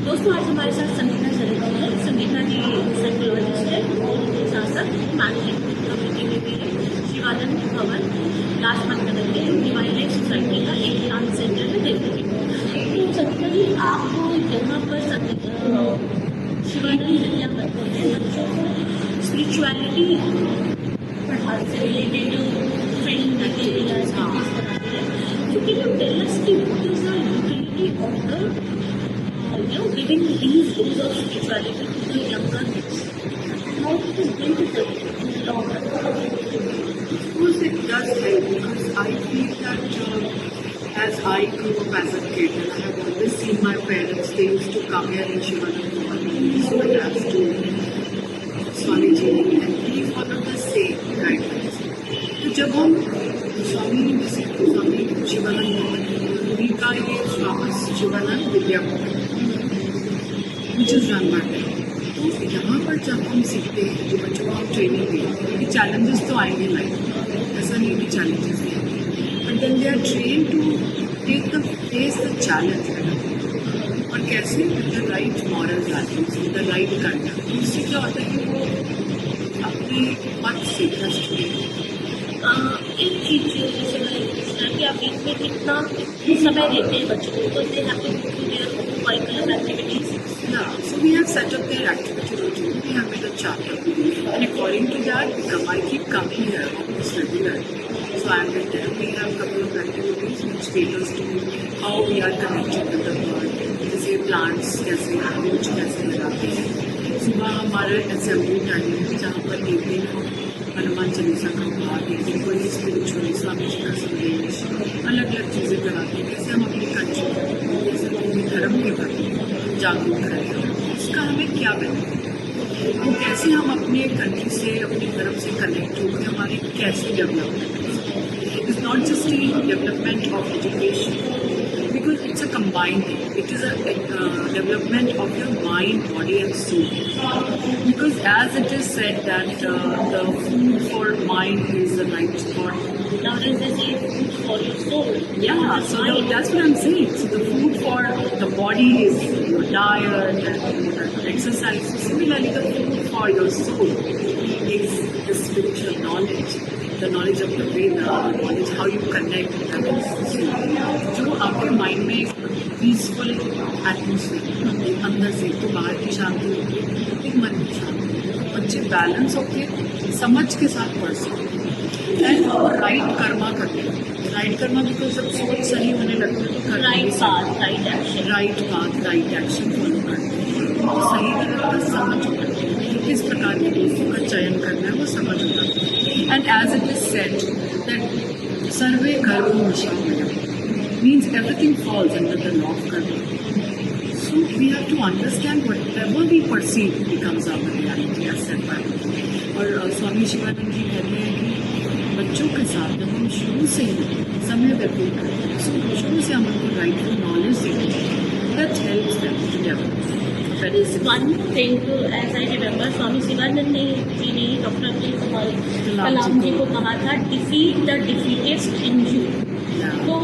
दोस्तों आज हमारे साथ संगीता चलेगा है। संगीता जी साइकोलॉजिस्ट है और उनके साथ साथ मैनेजमेंट कमेटी में भी है। शिवानंद भवन लाजपत नगर के डिवाइन लाइफ सोसाइटी का एक डांस सेंटर में देखते हैं। तो संगीता जी आप यहाँ पर शिवानंद क्या करते हैं? बच्चों को स्पिरिचुअलिटी पढ़ाने से रिलेटेड ट्रेनिंग देते हैं या एक्टिविटीज कराते हैं। क्योंकि जो टेलर्स की what is the utility of the giving these rules of spirituality to the younger kids. How it is going to help in the long run? Of course, it does help because I feel that as I grew up as a kid, and I have always seen my parents, they used to come here in Shivanand so as to Swami Ji, and we follow the same guidelines. तो जब हम स्वामी शिवानंद उन्हीं का ये स्वामी शिवानंद विद्या which is run by them. तो यहाँ पर जब हम सीखते हैं जो बच्चों को हम ट्रेनिंग दें, कि चैलेंजेस तो आएंगे लाइफ, ऐसा नहीं कि चैलेंजेस नहीं आएंगे, but then they are train to take the face the challenge और कैसे the right moral values the right conduct. इससे क्या होता है कि वो अपने पथ से भ्रष्ट एक चीज जैसे मैंने पूछना कि आप बीच में कितना समय देते हैं बच्चों को? They have to do their curriculum activities. Yeah, so we have set up their activity routine. We have made a charter, and according to that, I keep coming here almost regularly. So I am with them. We have a couple of activities which caters to how we are connected with the world. जैसे plants कैसे बीज कैसे लगाते हैं. सुबह हमारे assembly time है जहाँ पर एक दिन हनुमान चालीसा का पाठ, एक दिन कोई स्पिरिचुअल स्वामी जी का संदेश, अलग अलग चीज़ें कराते हैं. कैसे हम अपनी कंट्री जैसे अपने धर्म के प्रति जागरूक करते हैं, इसका हमें क्या बेनिफिट, तो कैसे हम अपने कंट्री से अपने धर्म से कनेक्ट होकर हमारे कैसे development. It's not just development of education because it's a combined thing. It is a development of your mind, body and soul. Because as it is said that the food for mind is the right spot. Nowadays they say food for your soul. Yeah, so that's what I'm saying. So the food for the body is your diet and exercise. So similarly, the food for your soul is the spiritual knowledge. The knowledge of the Veda, the knowledge how you connect with others. जो आपके mind में एक peaceful atmosphere अंदर से तो बाहर की शांति होती है, एक मन की शांति, बच्चे बैलेंस होके समझ के साथ पढ़ सकते एंड राइट कर्मा करते हैं. राइट कर्मा बिकॉज जब सोच सही होने लगती है तो right path right action follow करते हैं. तो सही तरह का समझ होता है किस प्रकार के दोस्तों का चयन करना है, वो समझ होता है. And as it is said that sarve karma nishamaya means everything falls under the law of karma. So we have to understand whatever we perceive becomes our reality as said by me. और स्वामी शिवानंद जी कहते हैं कि बच्चों के साथ जब हम शुरू से ही समय व्यतीत करते हैं, शुरू से हम उनको राइट नॉलेज देते हैं, that helps them to develop. That is one thing. As I remember, Swami Shivanand जी ने डॉक्टर अब्दुल कलाम जी को कहा था, defeat the defeatist in you. So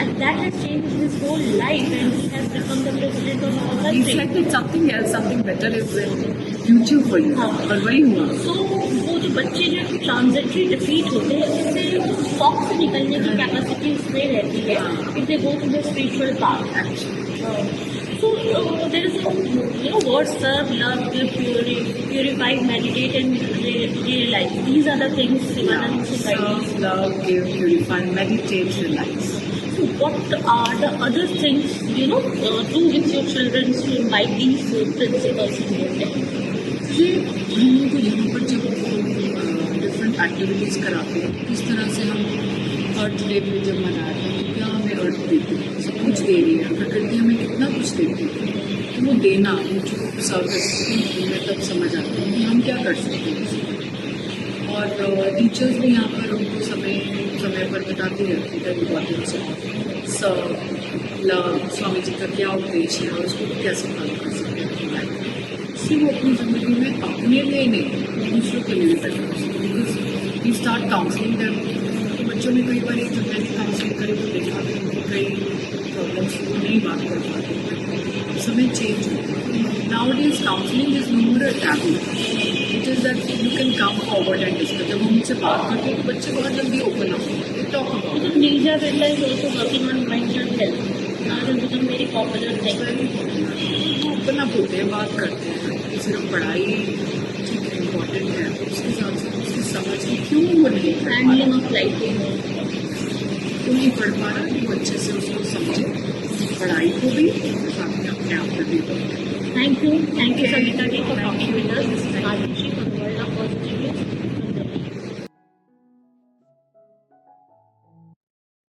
and that has changed his whole life, and he has become the president of our country. He said that something else, something better is in future for you. और वही हुआ. So वो जो बच्चे जो transitory defeat होते हैं, उससे फॉक से निकलने की कैपेसिटी उसमें रहती है. If they go to the spiritual path. So there is word serve, love, give, purify, meditate and realize. These are the things Shivanand Society. Serve, love, give, purify, meditate, realize. So what are the other things do with your children to imbibe these principles in your life? ये हम लोग को यहाँ पर जब different activities कराते हैं, किस तरह से हम अर्थ डे पे जब मनाते हैं, क्या हमें अर्थ देती है, सब कुछ दे रही है प्रकृति, हमें कितना कुछ देती है. तो वो देना मुझको सर्विस मैं तब समझ आता है कि हम क्या कर सकते हैं. और टीचर्स भी यहाँ पर उनको समय पर बताती रहती है importance of serve, love, Swami ji का क्या उद्देश्य है और उसको कैसे फॉलो कर सकते हैं. इससे वो अपनी ज़िंदगी में अपने लिए नहीं दूसरों के लिए बेटर कर सकते हैं. स्टार्ट काउंसलिंग देम, तो बच्चों में कई बार जब मैंने काउंसलिंग करी तो देखा कि उनकी कई प्रॉब्लम्स वो नहीं बात कर पाते, समय चेंज हो। Nowadays counselling is no more a taboo, it is that you can come forward and discuss. जब हम उनसे बात करते हैं तो बच्चे बहुत जल्दी ओपन अप होते हैं, talk about. Nija Birla is also working on mental health. Now it has become very popular thing. Open up होते हैं, बात करते हैं कि सिर्फ पढ़ाई ठीक है इम्पोर्टेंट है, तो उसके हिसाब से उसकी समझ की क्यों वो नहीं पढ़ पा रहा, Handling of life. क्यों नहीं पढ़ पा रहा, कि वो अच्छे से उसको समझे, पढ़ाई को भी और साथ में अपने आप को भी। Thank you, Savita ji, for talking with us. This is Arushi from World of Positivity.